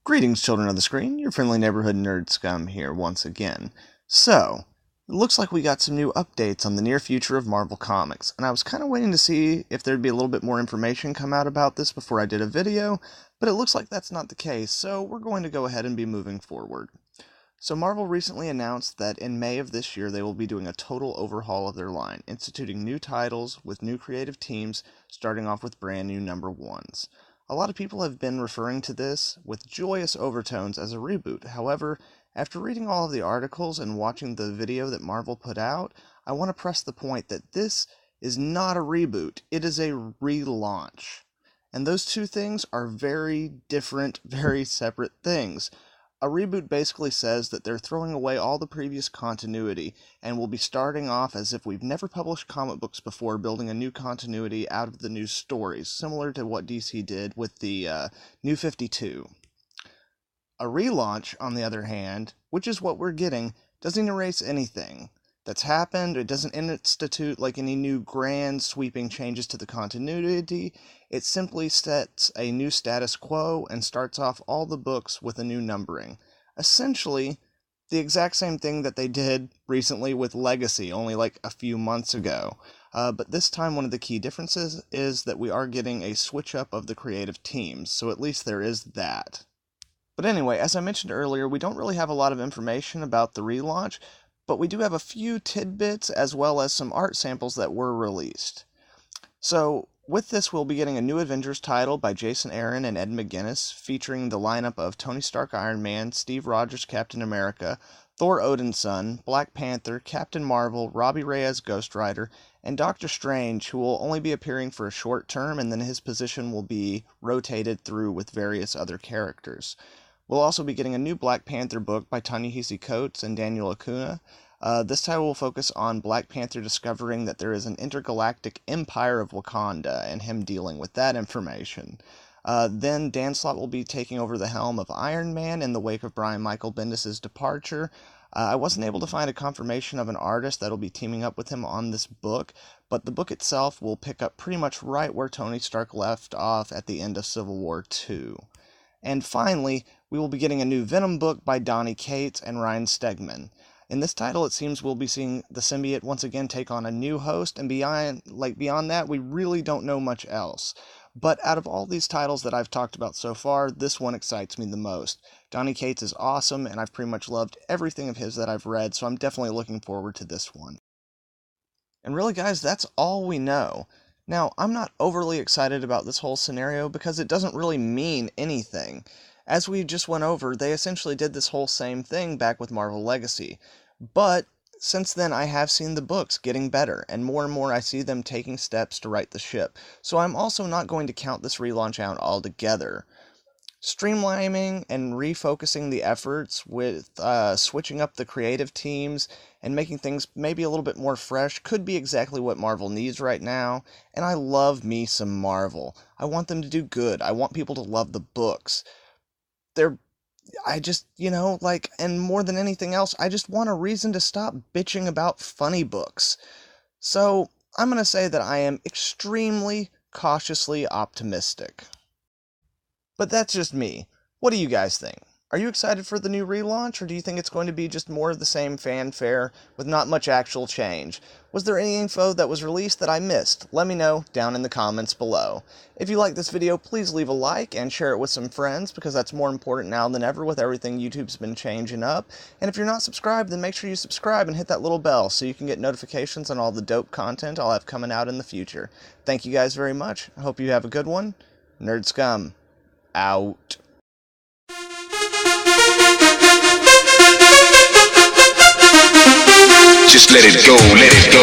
Greetings, children of the screen. Your friendly neighborhood nerd scum here once again. So, it looks like we got some new updates on the near future of Marvel Comics, and I was kind of waiting to see if there'd be a little bit more information come out about this before I did a video, but it looks like that's not the case, so we're going to go ahead and be moving forward. So Marvel recently announced that in May of this year they will be doing a total overhaul of their line, instituting new titles with new creative teams, starting off with brand new number ones. A lot of people have been referring to this with joyous overtones as a reboot. However, after reading all of the articles and watching the video that Marvel put out, I want to press the point that this is not a reboot, it is a relaunch. And those two things are very different, very separate things. A reboot basically says that they're throwing away all the previous continuity and will be starting off as if we've never published comic books before, building a new continuity out of the new stories, similar to what DC did with the New 52. A relaunch, on the other hand, which is what we're getting, doesn't erase anything that's happened. It doesn't institute like any new grand sweeping changes to the continuity. It simply sets a new status quo and starts off all the books with a new numbering. Essentially, the exact same thing that they did recently with Legacy, only like a few months ago. But this time one of the key differences is that we are getting a switch up of the creative teams, so at least there is that. But anyway, as I mentioned earlier, we don't really have a lot of information about the relaunch, but we do have a few tidbits as well as some art samples that were released. So, with this, we'll be getting a new Avengers title by Jason Aaron and Ed McGuinness, featuring the lineup of Tony Stark Iron Man, Steve Rogers Captain America, Thor Odin's Son, Black Panther, Captain Marvel, Robbie Reyes Ghost Rider, and Doctor Strange, who will only be appearing for a short term, and then his position will be rotated through with various other characters. We'll also be getting a new Black Panther book by Ta-Nehisi Coates and Daniel Acuna. This title will focus on Black Panther discovering that there is an intergalactic empire of Wakanda and him dealing with that information. Then Dan Slott will be taking over the helm of Iron Man in the wake of Brian Michael Bendis' departure. I wasn't able to find a confirmation of an artist that will be teaming up with him on this book, but the book itself will pick up pretty much right where Tony Stark left off at the end of Civil War II. And finally, we will be getting a new Venom book by Donny Cates and Ryan Stegman. In this title, it seems we'll be seeing the symbiote once again take on a new host, and beyond that, we really don't know much else. But out of all these titles that I've talked about so far, this one excites me the most. Donny Cates is awesome, and I've pretty much loved everything of his that I've read, so I'm definitely looking forward to this one. And really, guys, that's all we know. Now, I'm not overly excited about this whole scenario because it doesn't really mean anything. As we just went over, they essentially did this whole same thing back with Marvel Legacy. But since then, I have seen the books getting better, and more I see them taking steps to right the ship. So I'm also not going to count this relaunch out altogether. Streamlining and refocusing the efforts with switching up the creative teams and making things maybe a little bit more fresh could be exactly what Marvel needs right now, and I love me some Marvel. I want them to do good. I want people to love the books. And more than anything else, I just want a reason to stop bitching about funny books. So, I'm going to say that I am extremely cautiously optimistic. But that's just me. What do you guys think? Are you excited for the new relaunch, or do you think it's going to be just more of the same fanfare with not much actual change? Was there any info that was released that I missed? Let me know down in the comments below. If you like this video, please leave a like and share it with some friends, because that's more important now than ever with everything YouTube's been changing up. And if you're not subscribed, then make sure you subscribe and hit that little bell so you can get notifications on all the dope content I'll have coming out in the future. Thank you guys very much. I hope you have a good one. Nerd Scum. Out. Just let it go, let it go.